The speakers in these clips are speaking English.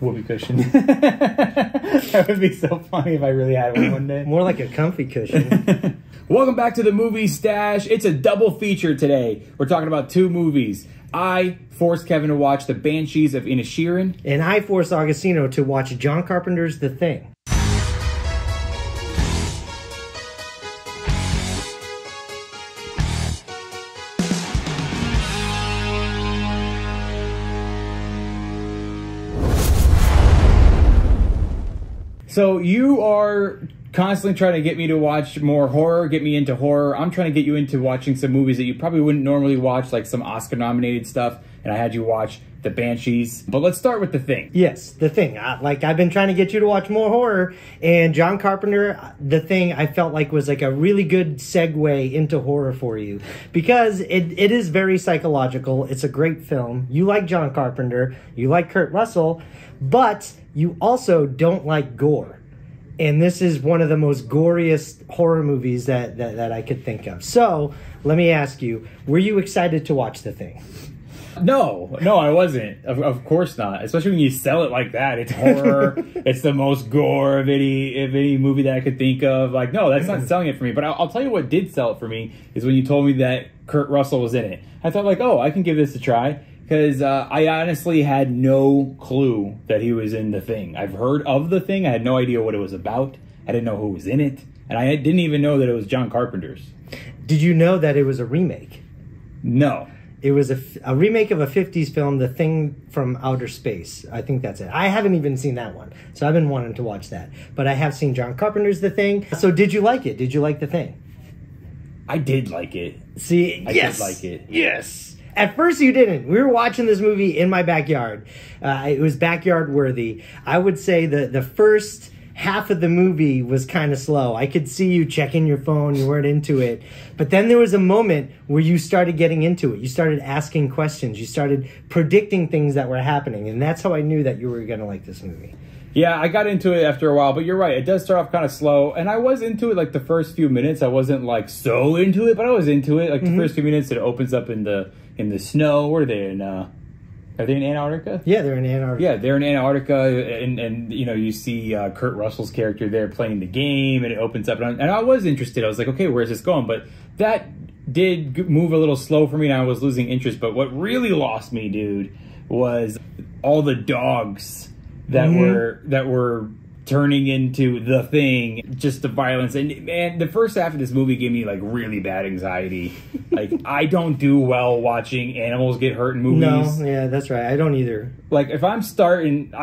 Whoopee cushion. That would be so funny if I really had one day. More like a comfy cushion. Welcome back to the Movie Stash. It's a double feature today. We're talking about two movies. I forced Kevin to watch The Banshees of Inisherin. And I forced Agostino to watch John Carpenter's The Thing. So you are constantly trying to get me to watch more horror, get me into horror. I'm trying to get you into watching some movies that you probably wouldn't normally watch, like some Oscar-nominated stuff, and I had you watch The Banshees. But let's start with The Thing. Yes, The Thing. I've been trying to get you to watch more horror, and John Carpenter, The Thing, I felt like was like a really good segue into horror for you. Because it is very psychological. It's a great film. You like John Carpenter. You like Kurt Russell. But you also don't like gore. And this is one of the most goriest horror movies that I could think of. So, let me ask you, were you excited to watch The Thing? No, I wasn't. Of course not. Especially when you sell it like that. It's horror. It's the most gore of any movie that I could think of. Like, no, that's not selling it for me. But I'll tell you what did sell it for me is when you told me that Kurt Russell was in it. I thought like, oh, I can give this a try. Because I honestly had no clue that he was in The Thing. I've heard of The Thing. I had no idea what it was about. I didn't know who was in it. And I didn't even know that it was John Carpenter's. Did you know that it was a remake? No. It was a remake of a 50s film, The Thing from Outer Space. I think that's it. I haven't even seen that one. So I've been wanting to watch that. But I have seen John Carpenter's The Thing. So did you like it? Did you like The Thing? I did like it. See, I did like it. Yes. At first you didn't. We were watching this movie in my backyard. It was backyard worthy. I would say the first half of the movie was kind of slow. I could see you checking your phone. You weren't into it. But then there was a moment where you started getting into it. You started asking questions. You started predicting things that were happening. And that's how I knew that you were going to like this movie. Yeah, I got into it after a while, but you're right. It does start off kind of slow, and I was into it like the first few minutes. I wasn't like so into it, but I was into it. Like the first few minutes, it opens up in the snow. Where are they in? Are they in Antarctica? Yeah, they're in Antarctica. Yeah, they're in Antarctica, and you know you see Kurt Russell's character there playing the game, and it opens up, and I was interested. I was like, okay, where's this going? But that did move a little slow for me, and I was losing interest. But what really lost me, dude, was all the dogs that were turning into the thing, just the violence. And man, the first half of this movie gave me like really bad anxiety. Like I don't do well watching animals get hurt in movies. No, yeah, that's right. I don't either. Like if I'm starting,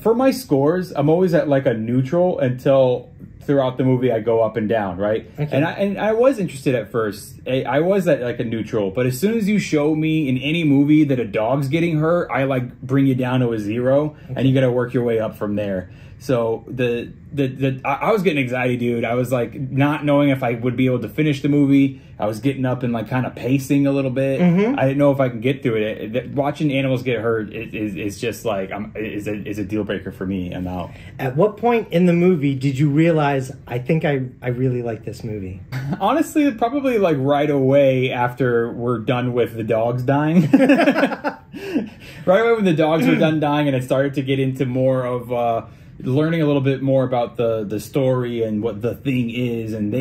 for my scores, I'm always at like a neutral until throughout the movie I go up and down, right? Okay. And I was interested at first. I was at like a neutral, but as soon as you show me in any movie that a dog's getting hurt, I like bring you down to a 0, and you got to work your way up from there. So I was getting anxiety, dude. I was like not knowing if I would be able to finish the movie. I was getting up and like kind of pacing a little bit. I didn't know if I can get through it. Watching animals get hurt is just like is a deal breaker for me. I'm out. At what point in the movie did you realize I think I really like this movie? Honestly, probably like right away after we're done with the dogs dying. Right away when the dogs were done dying and it started to get into more of learning a little bit more about the story and what the thing is, and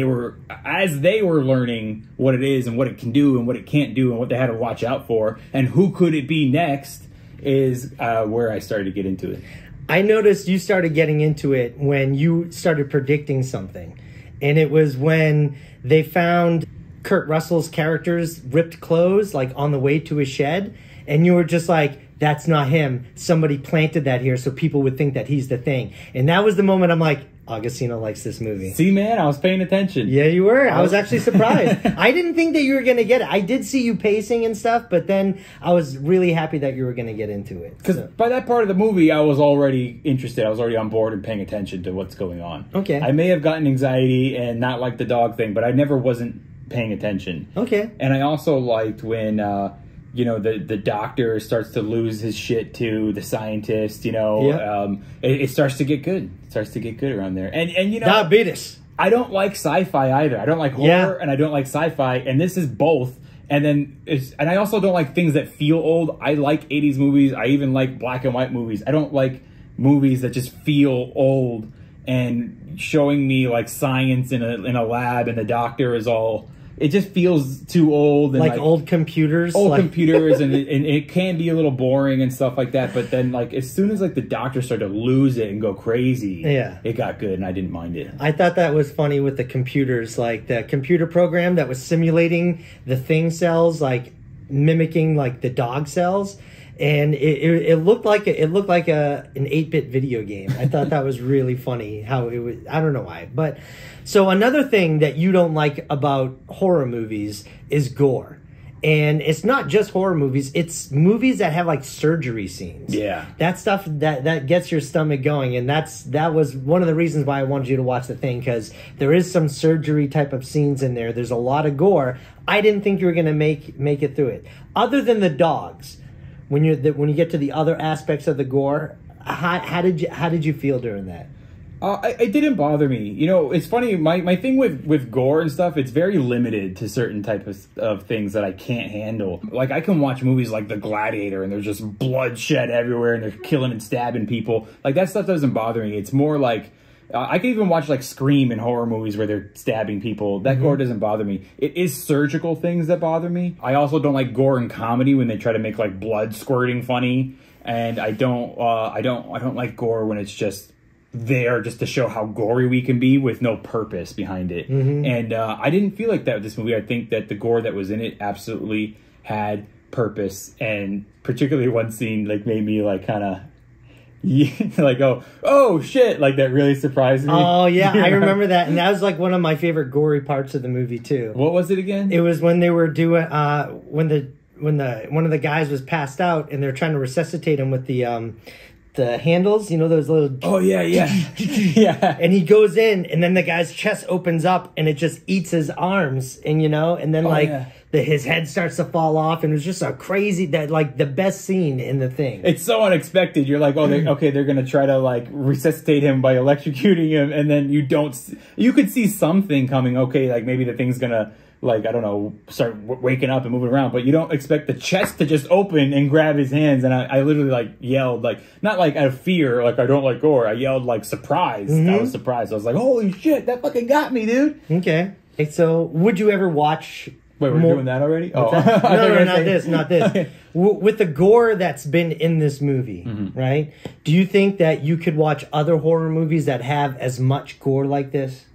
as they were learning what it is and what it can do and what it can't do and what they had to watch out for and who could it be next is where I started to get into it. I noticed you started getting into it when you started predicting something, and it was when they found Kurt Russell's character's ripped clothes like on the way to his shed, and you were just like, that's not him. Somebody planted that here so people would think that he's the thing. And that was the moment I'm like, Agostino likes this movie. See, man, I was paying attention. Yeah, you were. I was actually surprised. I didn't think that you were going to get it. I did see you pacing and stuff, but then I was really happy that you were going to get into it. Because by that part of the movie, I was already interested. I was already on board and paying attention to what's going on. Okay. I may have gotten anxiety and not liked the dog thing, but I never wasn't paying attention. Okay. And I also liked when the doctor starts to lose his shit to the scientist, Yep. It starts to get good. It starts to get good around there. And diabetes. I don't like sci-fi either. I don't like horror and I don't like sci-fi, and this is both. And I also don't like things that feel old. I like 80s movies. I even like black and white movies. I don't like movies that just feel old and showing me like science in a lab and the doctor is all, it just feels too old. And like old computers? Old computers, and it can be a little boring and stuff like that. But then, like, as soon as, like, the doctor started to lose it and go crazy, it got good, and I didn't mind it. I thought that was funny with the computers. Like, the computer program that was simulating the thing cells, like, mimicking, like, the dog cells. And it looked like an 8-bit video game. I thought that was really funny how it was. I don't know why. But so another thing that you don't like about horror movies is gore. And it's not just horror movies. It's movies that have like surgery scenes. Yeah. That stuff that gets your stomach going. And that was one of the reasons why I wanted you to watch the thing, because there is some surgery type of scenes in there. There's a lot of gore. I didn't think you were going to make it through it. Other than the dogs. When you get to the other aspects of the gore, how did you feel during that? It didn't bother me. You know, it's funny. My thing with gore and stuff, it's very limited to certain types of things that I can't handle. Like, I can watch movies like The Gladiator and there's just bloodshed everywhere and they're killing and stabbing people. Like, that stuff doesn't bother me. It's more like, I can even watch like Scream in horror movies where they're stabbing people. That gore doesn't bother me. It is surgical things that bother me. I also don't like gore in comedy when they try to make like blood squirting funny, and I don't like gore when it's just there just to show how gory we can be with no purpose behind it. And I didn't feel like that with this movie. I think that the gore that was in it absolutely had purpose, and particularly one scene like made me like kind of. Like, oh shit, like that really surprised me. Oh yeah, I remember that, and that was like one of my favorite gory parts of the movie too. What was it again? It was when they were doing when one of the guys was passed out and they're trying to resuscitate him with the handles, you know, those little... Oh, yeah. Yeah. And he goes in, and then the guy's chest opens up, and it just eats his arms, and, you know, and then, his head starts to fall off, and it was just a crazy... the best scene in the thing. It's so unexpected. You're like, oh, they're going to try to, like, resuscitate him by electrocuting him, and then you don't... You could see something coming. Okay, like, maybe the thing's going to... like, I don't know, start waking up and moving around, but you don't expect the chest to just open and grab his hands. And I literally, like, yelled, like, not like out of fear, like, I don't like gore. I yelled, like, surprise. I was surprised. I was like, holy shit, that fucking got me, dude. Okay. So, would you ever watch... Wait, we're doing that already? Oh, no, not this. With the gore that's been in this movie, right? Do you think that you could watch other horror movies that have as much gore like this?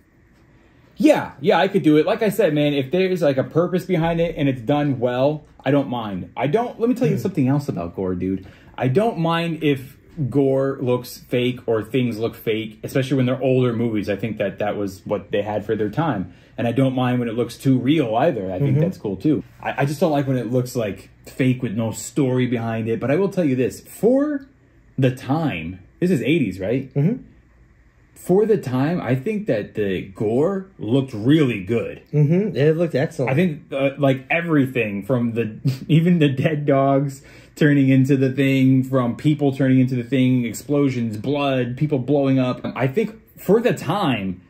Yeah, I could do it. Like I said, man, if there's like a purpose behind it and it's done well, I don't mind. Let me tell you something else about gore, dude. I don't mind if gore looks fake or things look fake, especially when they're older movies. I think that was what they had for their time. And I don't mind when it looks too real either. I think that's cool too. I just don't like when it looks like fake with no story behind it. But I will tell you this, for the time, this is 80s, right? For the time, I think that the gore looked really good. It looked excellent. I think like everything from even the dead dogs turning into the thing, from people turning into the thing, explosions, blood, people blowing up. I think for the time,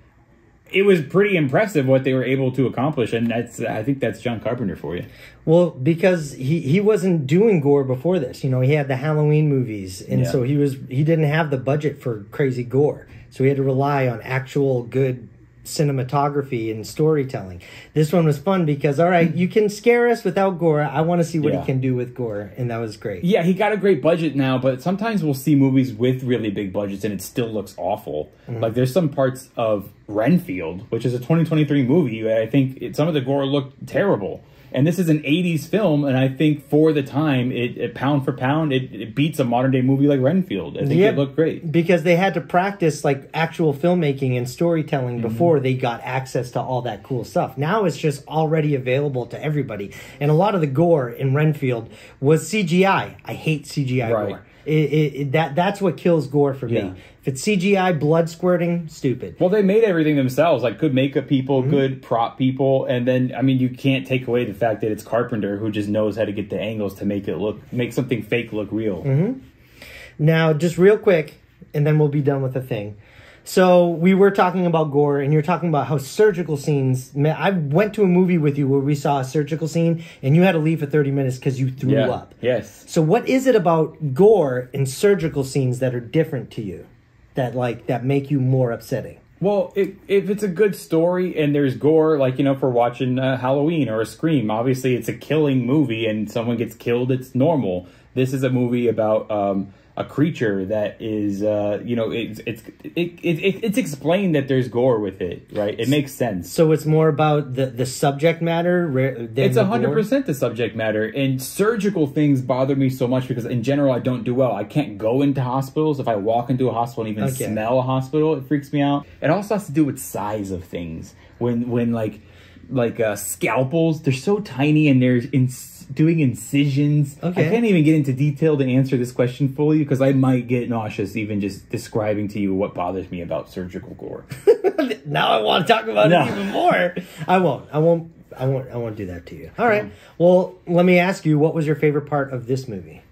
it was pretty impressive what they were able to accomplish, and I think that's John Carpenter for you. Well, because he wasn't doing gore before this. You know, he had the Halloween movies, and so he didn't have the budget for crazy gore. So he had to rely on actual good cinematography and storytelling. This one was fun because, all right, you can scare us without gore. I want to see what he can do with gore, and that was great. Yeah, he got a great budget now, but sometimes we'll see movies with really big budgets and it still looks awful. Like, there's some parts of Renfield, which is a 2023 movie, I think some of the gore looked terrible. And this is an 80s film, and I think for the time, it pound for pound, it beats a modern-day movie like Renfield. I think it looked great. Because they had to practice like actual filmmaking and storytelling before they got access to all that cool stuff. Now it's just already available to everybody. And a lot of the gore in Renfield was CGI. I hate CGI gore. That's what kills gore for me. If it's CGI, blood squirting, stupid. Well, they made everything themselves, like good makeup people, good prop people, and then, I mean, you can't take away the fact that it's Carpenter who just knows how to get the angles to make something fake look real. Now, just real quick, and then we'll be done with the thing. So we were talking about gore, and you're talking about how surgical scenes. Man, I went to a movie with you where we saw a surgical scene, and you had to leave for 30 minutes because you threw up. Yes. So what is it about gore and surgical scenes that are different to you, that make you more upsetting? Well, if it's a good story and there's gore, like, you know, for watching Halloween or a Scream, obviously it's a killing movie and someone gets killed, it's normal. This is a movie about a creature that is, you know, it's explained that there's gore with it, right? It makes sense. So it's more about the subject matter than it's 100% the subject matter. And surgical things bother me so much because in general I don't do well. I can't go into hospitals. If I walk into a hospital and even smell a hospital, it freaks me out. It also has to do with size of things. When like scalpels, they're so tiny and they're doing incisions. I can't even get into detail to answer this question fully because I might get nauseous even just describing to you what bothers me about surgical gore. Now I want to talk about it even more. I won't do that to you. All right. Well, let me ask you, what was your favorite part of this movie?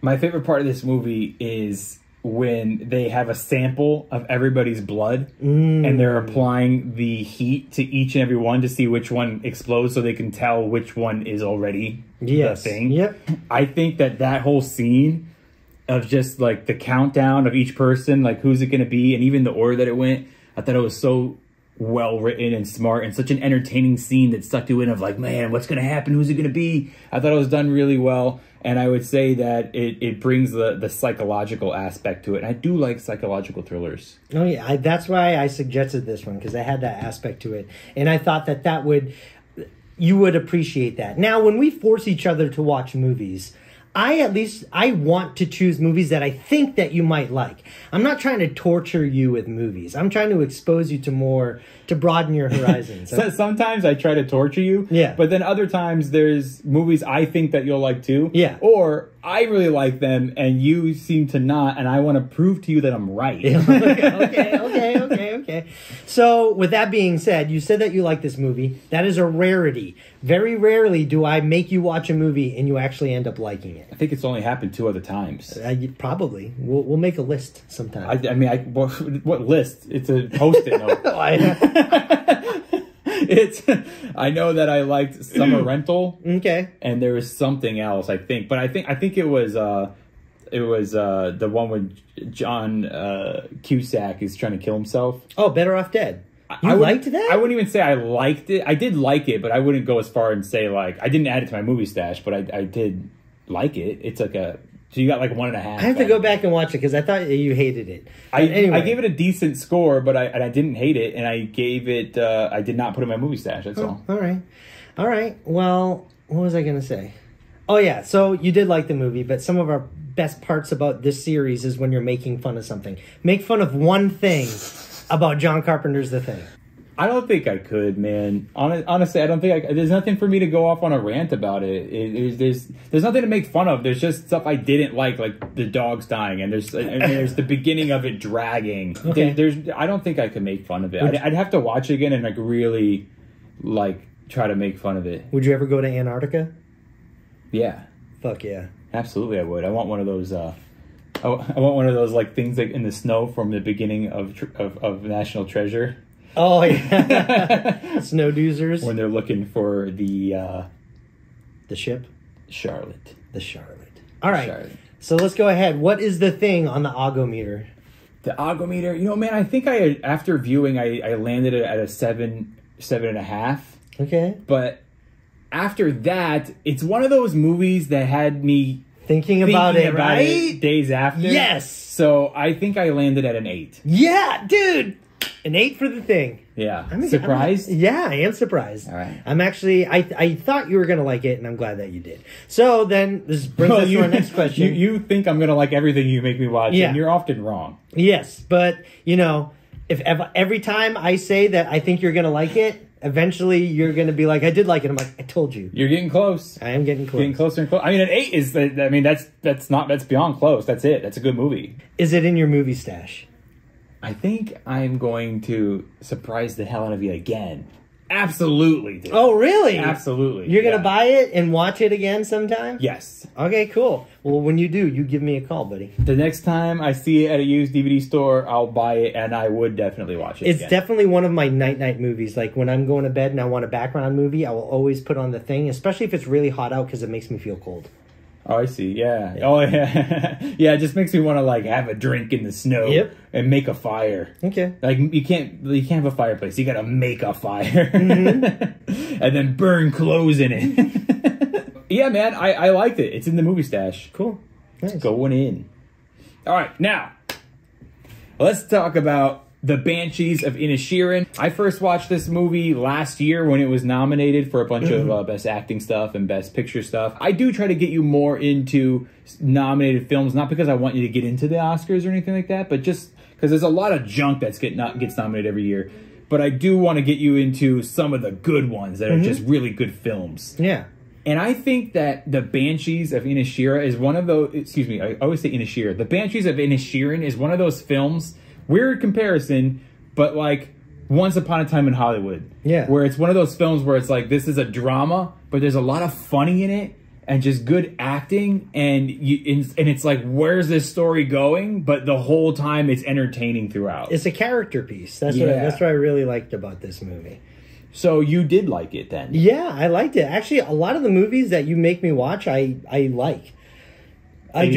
My favorite part of this movie is when they have a sample of everybody's blood and they're applying the heat to each and every one to see which one explodes so they can tell which one is already the thing. Yep. I think that whole scene of just like the countdown of each person, like who's it going to be, and even the order that it went, I thought it was so well written and smart and such an entertaining scene that stuck you in of like, man, what's going to happen? Who's it going to be? I thought it was done really well. And I would say that it brings the psychological aspect to it. And I do like psychological thrillers. Oh, yeah. That's why I suggested this one, because I had that aspect to it. And I thought you would appreciate that. Now, when we force each other to watch movies, I want to choose movies that I think that you might like. I'm not trying to torture you with movies. I'm trying to expose you to broaden your horizons. So sometimes I try to torture you. Yeah. But then other times there's movies I think that you'll like too. Yeah. Or I really like them and you seem to not, and I want to prove to you that I'm right. Okay. So with that being said, you said that you like this movie. That is a rarity. Very rarely do I make you watch a movie and you actually end up liking it. I think it's only happened 2 other times. Probably. We'll make a list sometime. What list? It's a Post-it note. I know that I liked Summer Rental. Okay. And there was something else, I think. But I think it was the one with John Cusack is trying to kill himself. Oh, Better Off Dead. You liked that? I wouldn't even say I liked it. I did like it, but I wouldn't go as far and say like I didn't add it to my movie stash, but I did like it. It's like so you got like 1.5. I have to go back and watch it because I thought you hated it. Anyway. I gave it a decent score, but I didn't hate it, and I gave it. I did not put it in my movie stash. That's all. All right. Well, what was I going to say? Oh yeah. So you did like the movie, but some of our best parts about this series is when you're making fun of something. Make fun of one thing about John Carpenter's The Thing. I don't think I could, man. Honestly, I don't think there's nothing for me to go off on a rant about it. There's nothing to make fun of. There's just stuff I didn't like the dogs dying, and there's the beginning of it dragging. Okay. I don't think I could make fun of it. I'd have to watch it again and like really like try to make fun of it. Would you ever go to Antarctica? Yeah. Fuck yeah. Absolutely, I would. I want one of those. I want one of those like things like in the snow from the beginning of National Treasure. Oh yeah, snowdoozers. When they're looking for the ship, Charlotte. The Charlotte. All right. Charlotte. So let's go ahead. What is the thing on the ogometer? The ogometer. You know, man, I think after viewing, I landed it at a 7.5. Okay. But after that, it's one of those movies that had me thinking about it days after. Yes. So I think I landed at an 8. Yeah, dude. An 8 for The Thing. Yeah. Surprised? Yeah, I am surprised. All right. I'm actually, I thought you were going to like it, and I'm glad that you did. So then, this brings us to our next question. You think I'm going to like everything you make me watch, and you're often wrong. Yes, but, you know, if every time I say that I think you're going to like it, eventually you're going to be like, I did like it. I'm like, I told you. You're getting close. I am getting close. Getting closer and closer. I mean, an 8 is, that's beyond close. That's it. That's a good movie. Is it in your movie stash? I think I'm going to surprise the hell out of you again. Absolutely, dude. Oh, really? Absolutely. You're going to buy it and watch it again sometime? Yes. Okay, cool. Well, when you do, you give me a call, buddy. The next time I see it at a used DVD store, I'll buy it, and I would definitely watch it. It's again. definitely one of my night movies. Like when I'm going to bed and I want a background movie, I will always put on The Thing, especially if it's really hot out because it makes me feel cold. Oh, I see. Yeah. Oh, yeah. Yeah, it just makes me want to, like, have a drink in the snow and make a fire. Okay. Like, you can't have a fireplace. You got to make a fire. And then burn clothes in it. Yeah, man, I liked it. It's in the movie stash. Cool. Nice. It's going in. All right, now, let's talk about The Banshees of Inisherin. I first watched this movie last year when it was nominated for a bunch of Best Acting stuff and Best Picture stuff. I do try to get you more into nominated films, not because I want you to get into the Oscars or anything like that, but just because there's a lot of junk that gets nominated every year. But I do want to get you into some of the good ones that are just really good films. Yeah. And I think that The Banshees of Inisherin is one of those... Excuse me, I always say Inisherin. The Banshees of Inisherin is one of those films... Weird comparison, but like Once Upon a Time in Hollywood. Yeah. Where it's one of those films where it's like, this is a drama, but there's a lot of funny in it and just good acting. And it's like, where's this story going? But the whole time it's entertaining throughout. It's a character piece. That's what I really liked about this movie. So you did like it then? Yeah, I liked it. Actually, a lot of the movies that you make me watch, I like. I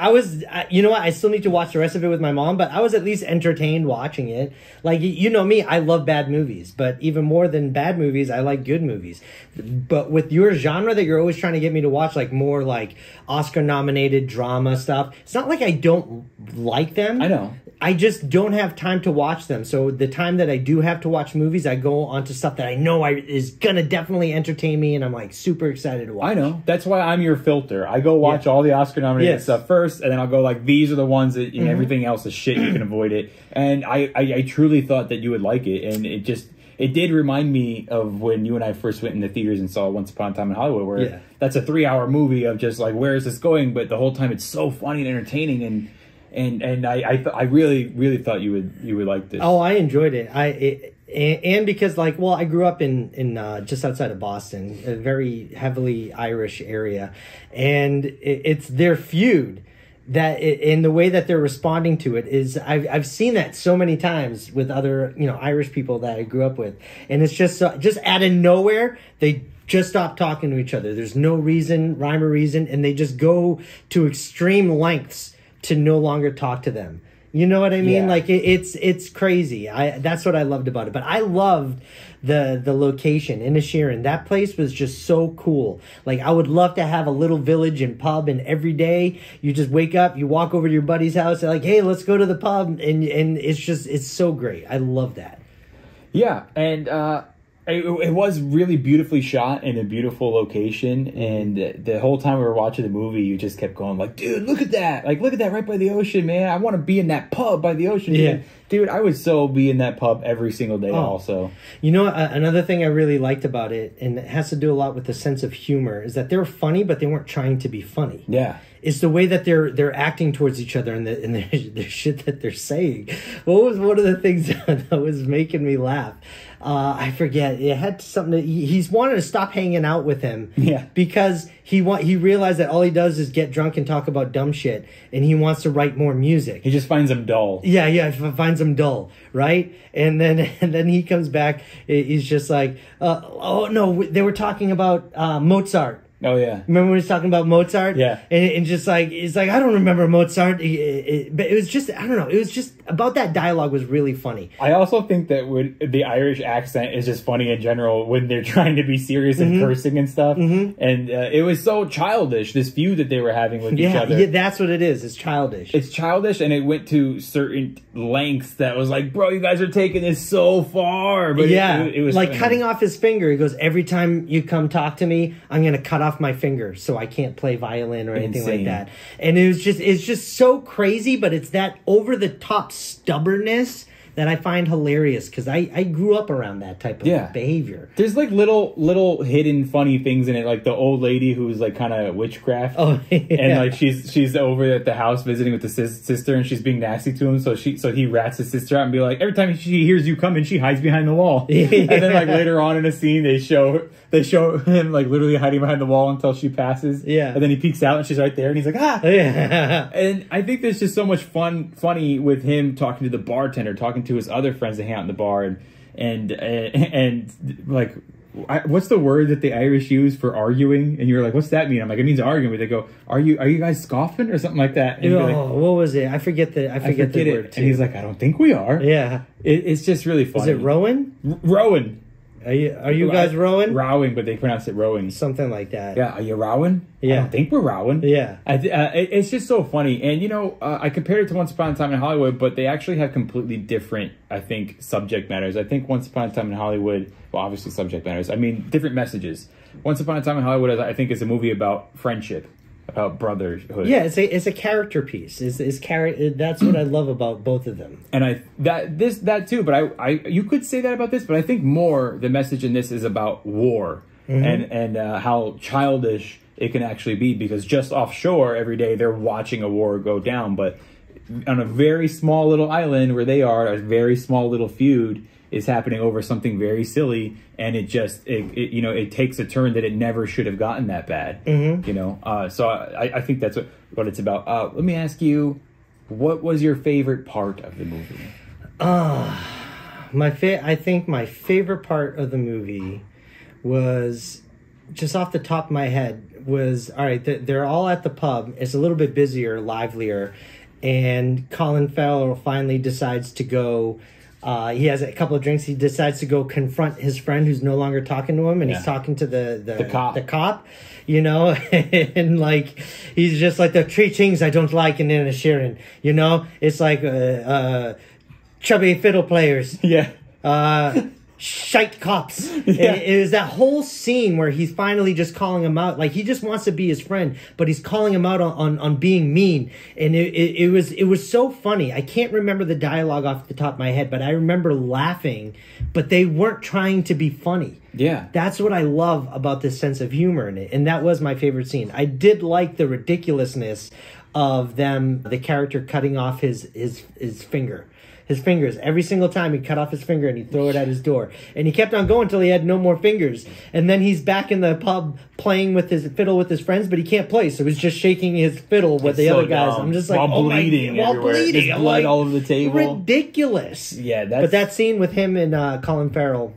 was, you know what? I still need to watch the rest of it with my mom, but I was at least entertained watching it. Like, you know me, I love bad movies, but even more than bad movies, I like good movies. But with your genre that you're always trying to get me to watch, like more like Oscar-nominated drama stuff, it's not like I don't like them. I know. I just don't have time to watch them. So the time that I do have to watch movies, I go onto stuff that I know is going to definitely entertain me, and I'm like super excited to watch. I know. That's why I'm your filter. I go watch all the Oscar-nominated stuff first, and then I'll go like, these are the ones that, you know, everything else is shit, you can avoid it. And I truly thought that you would like it, and it did remind me of when you and I first went in the theaters and saw Once Upon a Time in Hollywood, where that's a 3-hour movie of just like, where is this going? But the whole time it's so funny and entertaining, and I really thought you would like this. Oh, I enjoyed it. And because like, well, I grew up in just outside of Boston, a very heavily Irish area, and it's their feud that in the way that they're responding to it is I've seen that so many times with other, you know, Irish people that I grew up with, and it's just out of nowhere they just stop talking to each other. There's no rhyme or reason, and they just go to extreme lengths to no longer talk to them. You know what I mean? Yeah. Like it's crazy. That's what I loved about it. But I loved the location in Inisherin. That place was just so cool. Like I would love to have a little village and pub, and every day you just wake up, you walk over to your buddy's house, and like, hey, let's go to the pub, and it's so great. I love that. Yeah, and it was really beautifully shot in a beautiful location, and the whole time we were watching the movie, you just kept going like, dude, look at that! Like, look at that right by the ocean, man! I want to be in that pub by the ocean. Yeah, dude, I would so be in that pub every single day. Also, you know, another thing I really liked about it, and it has to do a lot with the sense of humor, is that they were funny, but they weren't trying to be funny. Yeah. It's the way that they're acting towards each other and the shit that they're saying. What was one of the things that was making me laugh? I forget. It had something. He's wanted to stop hanging out with him. Yeah. Because he realized that all he does is get drunk and talk about dumb shit, and he wants to write more music. He just finds him dull. Yeah, finds him dull, right? And then he comes back. He's just like, oh no, they were talking about Mozart. Oh yeah. Remember when he was talking about Mozart? Yeah. And just like, it's like, I don't remember Mozart. But it was just, I don't know. It was just about that dialogue was really funny. I also think that when the Irish accent is just funny in general when they're trying to be serious and cursing and stuff. And it was so childish, this feud that they were having with each other. Yeah, that's what it is. It's childish. It's childish, and it went to certain lengths that was like, bro, you guys are taking this so far. But it was like funny. Cutting off his finger. He goes, every time you come talk to me, I'm going to cut off my finger so I can't play violin or anything like that. And it's just so crazy, but it's that over the top stubbornness that I find hilarious because I grew up around that type of behavior. There's like little hidden funny things in it, like the old lady who's like kind of witchcraft. Oh, yeah. And like she's over at the house visiting with the sister, and she's being nasty to him. So he rats his sister out and be like, every time she hears you coming, she hides behind the wall. Yeah. And then like later on in a scene, they show him like literally hiding behind the wall until she passes. Yeah. And then he peeks out and she's right there, and he's like, ah. Yeah. And I think there's just so much funny with him talking to the bartender, talking to his other friends that hang out in the bar, and like, what's the word that the Irish use for arguing? And you're like, what's that mean? I'm like, it means arguing. But they go, are you guys scoffing or something like that? And like, what was it? I forget the word too. And he's like, I don't think we are. Yeah. It's just really funny. Is it Rowan? Rowan. Are you guys rowing? Rowing, but they pronounce it rowing. Something like that. Yeah, are you rowing? Yeah. I don't think we're rowing. Yeah. It's just so funny. And, you know, I compared it to Once Upon a Time in Hollywood, but they actually have completely different, I think, subject matters. I think Once Upon a Time in Hollywood, well, obviously subject matters. I mean, different messages. Once Upon a Time in Hollywood, I think, is a movie about friendship, about brotherhood. Yeah, it's a character piece. That's what I love about both of them. And that too, but I you could say that about this, but I think more the message in this is about war and how childish it can actually be, because just offshore every day they're watching a war go down, but on a very small little island where they are, a very small little feud is happening over something very silly, and it takes a turn that it never should have gotten that bad. You know, so I think that's what it's about. Let me ask you, what was your favorite part of the movie? I think my favorite part of the movie was, just off the top of my head, was, all right, they're all at the pub. It's a little bit busier, livelier, and Colin Farrell finally decides to go. He has a couple of drinks. He decides to go confront his friend who's no longer talking to him, and he's talking to the cop, you know, and like he's just like, the three things I don't like in Inisherin, you know, it's like chubby fiddle players, shite cops. Yeah. It was that whole scene where he's finally just calling him out. Like, he just wants to be his friend, but he's calling him out on being mean. And it was so funny. I can't remember the dialogue off the top of my head, but I remember laughing, but they weren't trying to be funny. Yeah. That's what I love about this sense of humor in it. And that was my favorite scene. I did like the ridiculousness of the character cutting off his finger. His fingers. Every single time he'd cut off his finger and he'd throw it at his door. And he kept on going until he had no more fingers. And then he's back in the pub playing with his fiddle with his friends, but he can't play. So he's just shaking his fiddle with the other guys. I'm just like, while bleeding everywhere. There's blood all over the table. Ridiculous. Yeah, but that scene with him and Colin Farrell,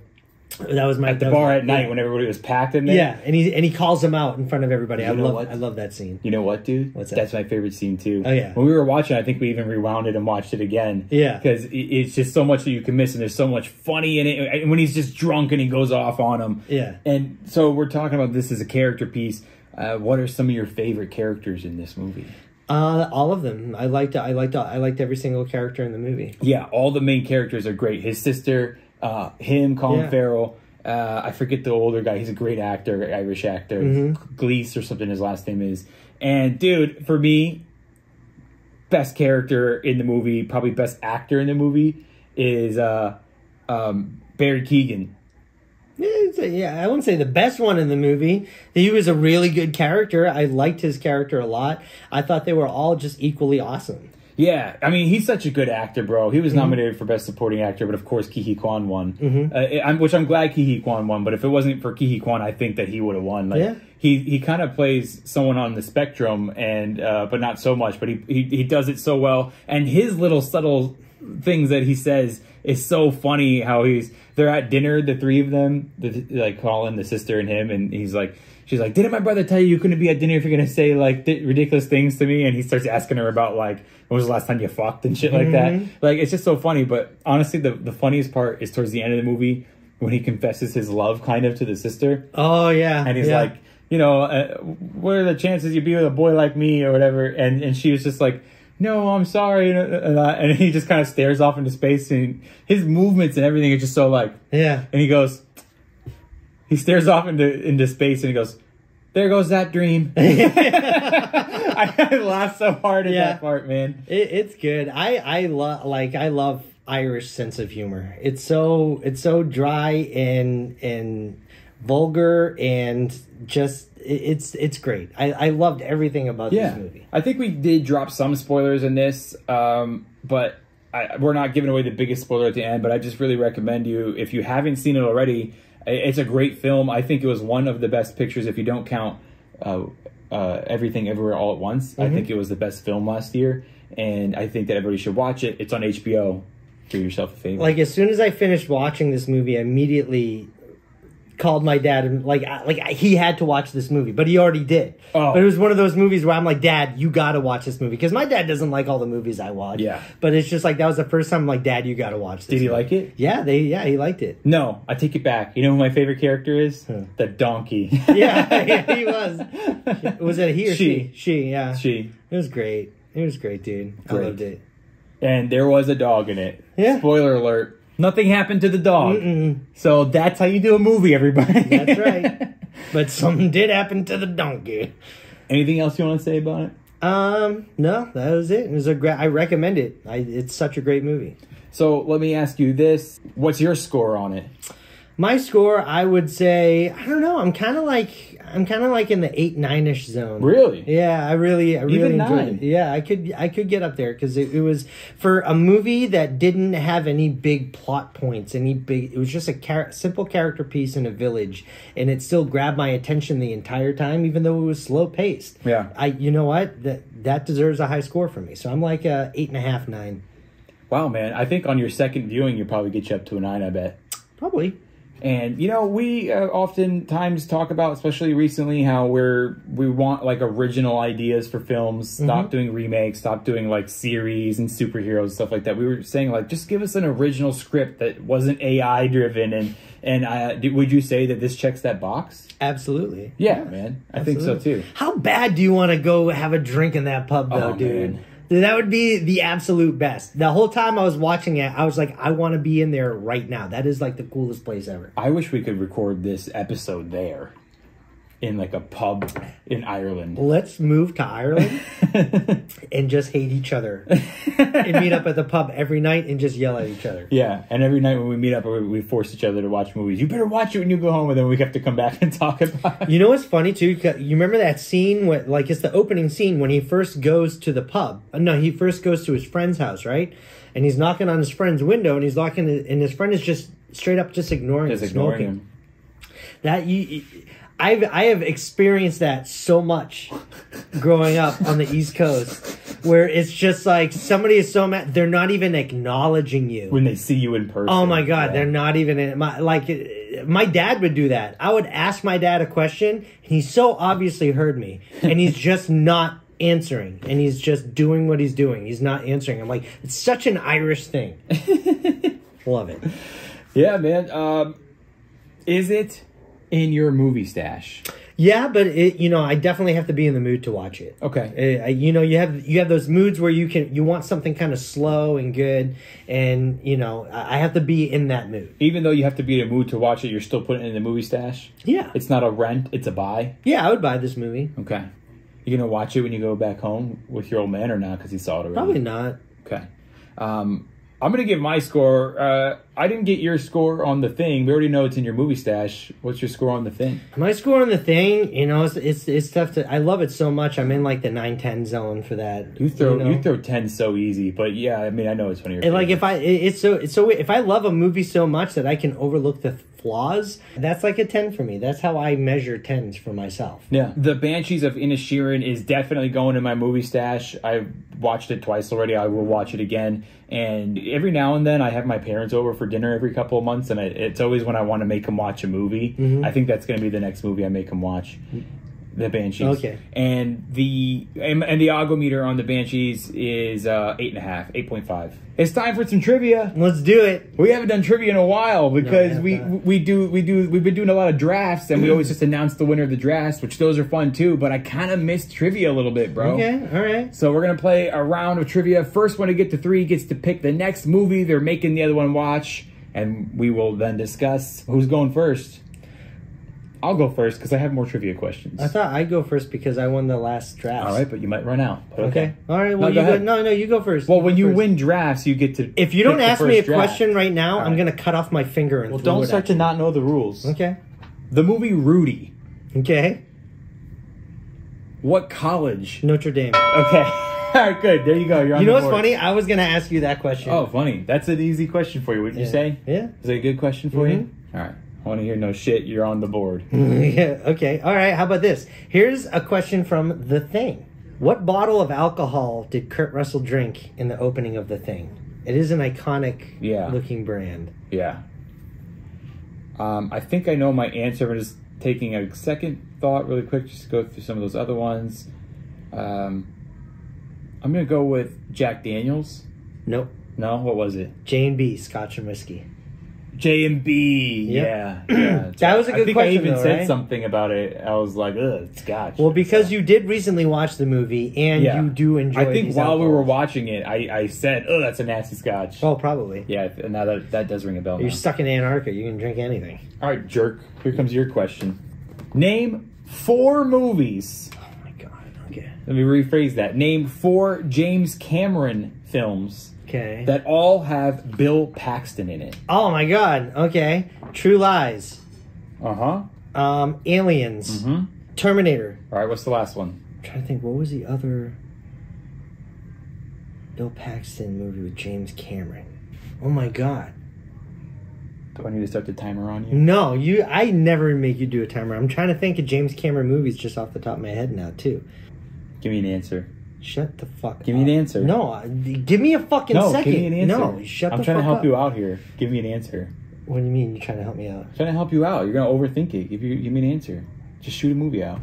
that was my... At the bar at night when everybody was packed in there? Yeah, and he calls him out in front of everybody. I love that scene. You know what, dude? What's that? That's my favorite scene, too. Oh, yeah. When we were watching, I think we even rewound it and watched it again. Yeah. Because it's just so much that you can miss, and there's so much funny in it. And when he's just drunk and he goes off on him. Yeah. And so we're talking about this as a character piece. What are some of your favorite characters in this movie? All of them. I liked every single character in the movie. Yeah, all the main characters are great. His sister, him, Colin Farrell. I forget the older guy. He's a great actor, Irish actor. Glees or something his last name is. And, dude, for me, best character in the movie, probably best actor in the movie, is Barry Keoghan. Yeah, I wouldn't say the best one in the movie. He was a really good character. I liked his character a lot. I thought they were all just equally awesome. Yeah, I mean, he's such a good actor, bro. He was nominated for Best Supporting Actor, but of course Ke Huy Quan won. Which I'm glad Ke Huy Quan won, but if it wasn't for Ke Huy Quan, I think that he would have won. Like, he kind of plays someone on the spectrum, and but not so much, but he does it so well. And his little subtle things that he says is so funny. How they're at dinner, the three of them, like Colin, the sister, and him, and he's like, she's like, didn't my brother tell you couldn't be at dinner if you're gonna say like ridiculous things to me? And he starts asking her about like, when was the last time you fucked and shit like that. Like, it's just so funny. But honestly, the funniest part is towards the end of the movie when he confesses his love kind of to the sister. Oh yeah, and he's like, you know, what are the chances you'd be with a boy like me or whatever? And she was just like, no, I'm sorry. And he just kind of stares off into space, and his movements and everything are just so like, yeah. And he stares off into space, and he goes, there goes that dream. I laughed so hard at that part, man. It's good. I love Irish sense of humor. It's so dry and vulgar and just it's great. I loved everything about this movie. I think we did drop some spoilers in this, but we're not giving away the biggest spoiler at the end. But I just really recommend you, if you haven't seen it already, it's a great film. I think it was one of the best pictures if you don't count Everything Everywhere All at Once. I think it was the best film last year, and I think that everybody should watch it. It's on HBO. Do yourself a favor. Like, as soon as I finished watching this movie, I immediately called my dad and like he had to watch this movie, but he already did. But it was one of those movies where I'm like, Dad, you gotta watch this movie, because my dad doesn't like all the movies I watch. Yeah, but it's just like, that was the first time I'm like, Dad, you gotta watch this. Did he like it? Yeah, he liked it. No, I take it back. You know who my favorite character is? The donkey. yeah, he was. Was it he or she? She. She. It was great. It was great, dude. I loved it. And there was a dog in it. Yeah. Spoiler alert. Nothing happened to the dog. So that's how you do a movie, everybody. That's right. But something did happen to the donkey. Anything else you want to say about it? No, that was it. It was I recommend it. It's such a great movie. So let me ask you this. What's your score on it? My score, I would say, I don't know. I'm kind of like in the 8-9-ish zone. Really? Yeah, I really Even enjoyed it. Yeah, I could get up there, because it was for a movie that didn't have any big plot points, it was just a simple character piece in a village, and it still grabbed my attention the entire time, even though it was slow paced. Yeah. You know what? That deserves a high score from me. So I'm like a 8.5, 9. Wow, man. I think on your second viewing, you'll probably get you up to a 9, I bet. Probably. And, you know, we oftentimes talk about, especially recently, how we want, like, original ideas for films. Stop doing remakes, stop doing, like, series and superheroes, stuff like that. We were saying, like, just give us an original script that wasn't AI-driven. And would you say that this checks that box? Absolutely. Yeah, man. I think so, too. How bad do you want to go have a drink in that pub, though, dude? Man. That would be the absolute best. The whole time I was watching it, I was like, I want to be in there right now. That is like the coolest place ever. I wish we could record this episode there. In like a pub in Ireland. Let's move to Ireland and just hate each other. And meet up at the pub every night and just yell at each other. Yeah, and every night when we meet up, we force each other to watch movies. You better watch it when you go home, and then we have to come back and talk about it. You know what's funny, too? You remember that scene, like, it's the opening scene when he first goes to the pub. No, he first goes to his friend's house, right? And he's knocking on his friend's window, and he's knocking, and his friend is just straight up just ignoring him. I have experienced that so much growing up on the East Coast, where it's just like somebody is so mad they're not even acknowledging you when they see you in person. Oh my God, they're not even in my dad would do that. I would ask my dad a question, and he so obviously heard me, and he's just not answering, and he's just doing what he's doing. He's not answering. I'm like, it's such an Irish thing. Love it. Yeah, man. Is it in your movie stash? Yeah, but I definitely have to be in the mood to watch it. Okay. You have those moods where you want something kind of slow and good, and I have to be in that mood. Even though you have to be in a mood to watch it, you're still putting it in the movie stash? Yeah. It's not a rent, it's a buy? Yeah, I would buy this movie. Okay. You gonna watch it when you go back home with your old man or not, because he saw it already? Probably not. Okay. I'm going to give my score. I didn't get your score on The Thing. We already know it's in your movie stash. What's your score on The Thing? My score on The Thing, it's tough to... I love it so much. I'm in like the 9-10 zone for that. You throw 10 so easy, but yeah, I mean, I know it's one of your favorites. Like if I love a movie so much that I can overlook the flaws, that's like a 10 for me. That's how I measure 10s for myself. Yeah. The Banshees of Inisherin is definitely going in my movie stash. I've watched it twice already. I will watch it again. And every now and then I have my parents over for dinner every couple of months, and it's always when I want to make them watch a movie. Mm-hmm. I think that's going to be the next movie I make them watch. The Banshees. Okay. And the Aggo meter on the Banshees is 8.5, 8.5. It's time for some trivia. Let's do it. We haven't done trivia in a while because we've been doing a lot of drafts, and we always just announce the winner of the drafts, which those are fun too, but I kind of missed trivia a little bit, bro. Okay, all right. So we're going to play a round of trivia. First one to get to 3 gets to pick the next movie they're making the other one watch, and we will then discuss who's going first. I'll go first because I have more trivia questions. I thought I'd go first because I won the last draft. All right, but you might run out. But okay. All right. Well, no, you go first. Well, when you win drafts, you get to. If you don't ask me a question right now, I'm going to cut off my finger and. Well, don't start to not know the rules. Okay. The movie Rudy. Okay. What college? Notre Dame. Okay. All right, good. There you go. You're on the board. You know what's funny? I was going to ask you that question. Oh, funny. That's an easy question for you, wouldn't you say? Yeah. Is it a good question for you? All right. I want to hear no shit. You're on the board. Yeah. Okay. All right. How about this? Here's a question from The Thing. What bottle of alcohol did Kurt Russell drink in the opening of The Thing? It is an iconic looking brand. Yeah. I think I know my answer. I'm just taking a second thought really quick just to go through some of those other ones. I'm going to go with Jack Daniels. Nope. No? What was it? J&B, Scotch and Whiskey. J&B. Yep. Yeah. That was a good question, I even though, said right? something about it. I was like, ugh, Scotch. Well, because you did recently watch the movie and you do enjoy I think these while we alcohols. were watching it, I said, oh, that's a nasty Scotch. Oh, probably. Yeah, now that does ring a bell. You're stuck in Antarctica. You can drink anything. All right, jerk. Here comes your question. Name 4 movies. Oh, my God. Okay. Let me rephrase that. Name 4 James Cameron films. Okay. That all have Bill Paxton in it. Oh, my God. Okay. True Lies. Uh-huh. Aliens. Mm-hmm. Terminator. All right, what's the last one? I'm trying to think. What was the other Bill Paxton movie with James Cameron? Oh, my God. Do I need to start the timer on you? No, I never make you do a timer. I'm trying to think of James Cameron movies just off the top of my head now, too. Give me an answer. Shut the fuck up. Give me an answer. No, give me a fucking second. Give me an answer. No, shut the fuck up. I'm trying to help you out here. Give me an answer. What do you mean you're trying to help me out? I'm trying to help you out. You're going to overthink it. Give me an answer. Just shoot a movie out.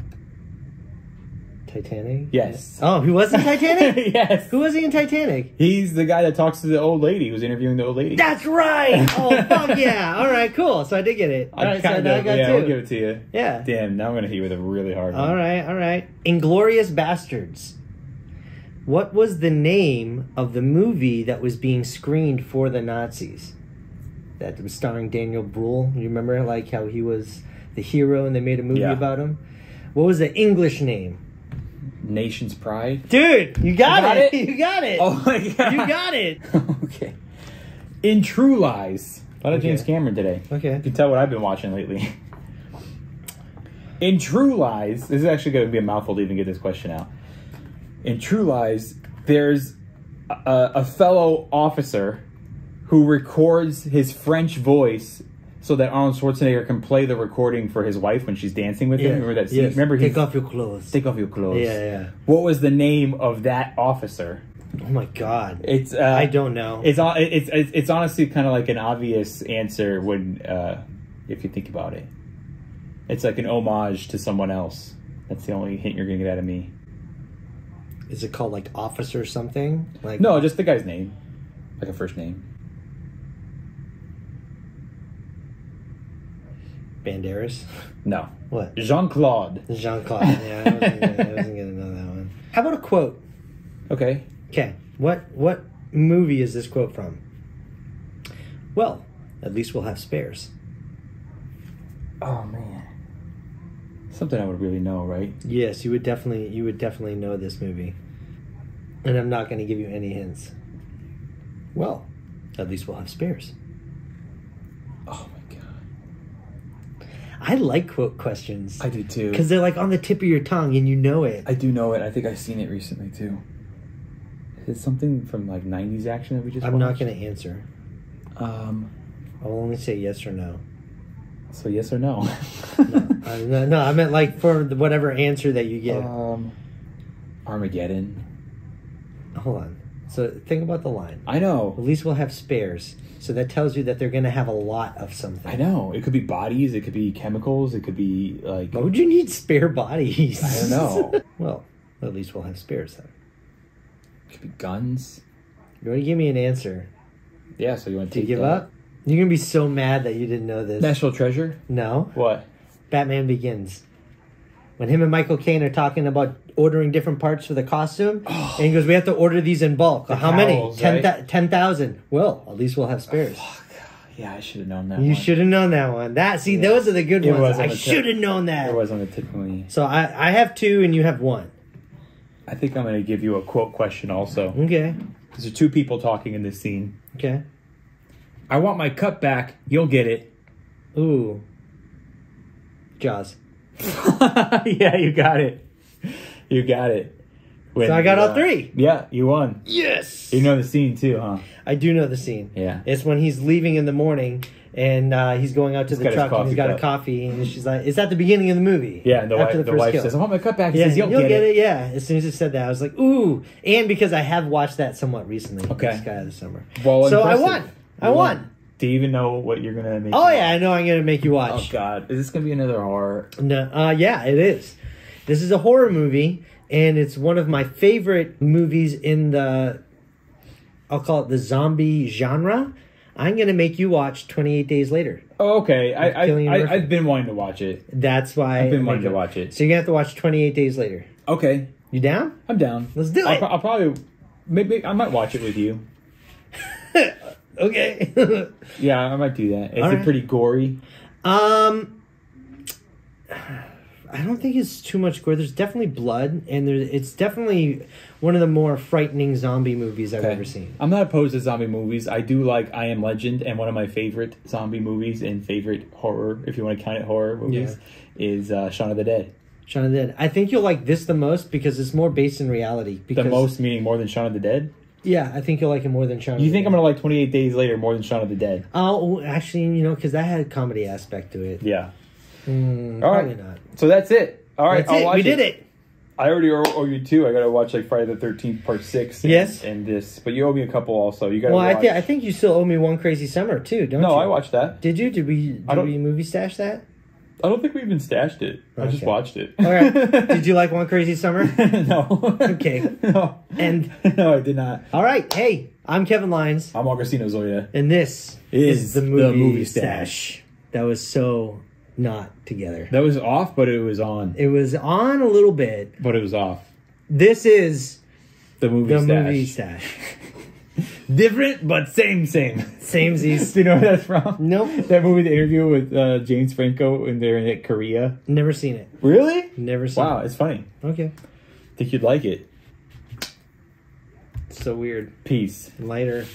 Titanic? Yes. Oh, who was in Titanic? Yes. Who was he in Titanic? He's the guy that talks to the old lady who's interviewing the old lady. That's right! Oh, fuck yeah. All right, cool. So I did get it. All right, so I got 2. I'll give it to you. Yeah. Damn, now I'm going to hit you with a really hard one. All right. Inglourious Bastards. What was the name of the movie that was being screened for the Nazis? That was starring Daniel Bruhl. You remember, like, how he was the hero and they made a movie about him? What was the English name? Nation's Pride. Dude, you got it. You got it. Oh my God. You got it. Okay. In True Lies. A lot of James Cameron today. Okay. You can tell what I've been watching lately. In True Lies, this is actually going to be a mouthful to even get this question out. In True Lies, there's a fellow officer who records his French voice so that Arnold Schwarzenegger can play the recording for his wife when she's dancing with him. Remember that scene? Yes. Remember Take off your clothes. Take off your clothes. Yeah. What was the name of that officer? Oh my God. It's I don't know. It's honestly kind of like an obvious answer when if you think about it. It's like an homage to someone else. That's the only hint you're gonna get out of me. Is it called like Officer something? Like no, just the guy's name, like a first name. Banderas? No. What? Jean-Claude. Jean-Claude. Yeah, I wasn't gonna know that one. How about a quote? Okay. Okay. What movie is this quote from? Well, at least we'll have spares. Oh man. Something I would really know, right? Yes, you would definitely know this movie. And I'm not going to give you any hints. Well, at least we'll have spares. Oh my God. I like quote questions. I do too. Because they're like on the tip of your tongue and you know it. I do know it. I think I've seen it recently too. Is it something from like 90s action that we just watched? I'm not going to answer. I'll only say yes or no. So yes or no? No, I meant like for whatever answer that you get. Armageddon. Hold on. So think about the line. I know. At least we'll have spares. So that tells you that they're going to have a lot of something. I know. It could be bodies. It could be chemicals. It could be like... Why would you need spare bodies? I don't know. Well, at least we'll have spares then. It could be guns. You want to give me an answer? Yeah, so you want to take give that? up? You're going to be so mad that you didn't know this. National Treasure? No. What? Batman Begins. When him and Michael Caine are talking about ordering different parts for the costume, and he goes, we have to order these in bulk. How many? 10,000. Well, at least we'll have spares. Fuck. Yeah, I should have known that. You should have known that one. Those are the good ones. I should have known that. It was on the tip of me. So I have 2 and you have 1. I think I'm going to give you a quote question also. Okay. There's 2 people talking in this scene. Okay. I want my cut back. You'll get it. Ooh. Jaws. Yeah, you got it. You got it. So I got all 3. Yeah, you won. Yes. You know the scene too, huh? I do know the scene. Yeah. It's when he's leaving in the morning and he's going out to the truck and he's got a coffee and she's like, it's at the beginning of the movie. Yeah, and the wife says, I want my cut back. He says, you'll get it. Yeah, as soon as it said that, I was like, ooh. And because I have watched that somewhat recently. Okay. This Guy of the Summer. Well, so impressive. I won. Do you even know what you're going to make? Oh, yeah, I know I'm going to make you watch. Oh, God. Is this going to be another horror? No, yeah, it is. This is a horror movie. And it's one of my favorite movies in the, I'll call it the zombie genre. I'm going to make you watch 28 Days Later. Oh, okay. I've been wanting to watch it. That's why I've been wanting to watch it. So you're going to have to watch 28 Days Later. Okay. You down? I'm down. Let's do it. I'll probably, maybe I might watch it with you. Okay. Yeah, I might do that. Is it pretty gory? I don't think it's too much gore. There's definitely blood, and it's definitely one of the more frightening zombie movies I've ever seen. I'm not opposed to zombie movies. I do like I Am Legend, and one of my favorite zombie movies and favorite horror, if you want to count it horror movies, is Shaun of the Dead. Shaun of the Dead. I think you'll like this the most because it's more based in reality. The most meaning more than Shaun of the Dead? Yeah, I think you'll like it more than Shaun of the Dead. You think I'm going to like 28 Days Later more than Shaun of the Dead? Oh, actually, because that had a comedy aspect to it. Yeah. Probably not. So that's it. All right, I'll watch it. We did it. I already owe you 2. I got to watch like Friday the 13th Part 6. Yes. And this, but you owe me a couple also. You got to watch. watch. I think you still owe me One Crazy Summer too, don't you? No, I watched that. Did you? Did we movie stash that? I don't think we even stashed it. I just watched it. All right. Did you like One Crazy Summer? No. Okay. No. And no, I did not. All right. Hey, I'm Kevin Lyons. I'm Agostino Zoida. And this is the movie stash. That was so not together. That was off, but it was on. It was on a little bit, but it was off. This is the movie stash. Different, but same. Samesies. Do you know where that's from? Nope. That movie, The Interview with James Franco, and they're in Korea. Never seen it. Really? Never seen it. Wow, it's funny. Okay. Think you'd like it. So weird. Peace. Later.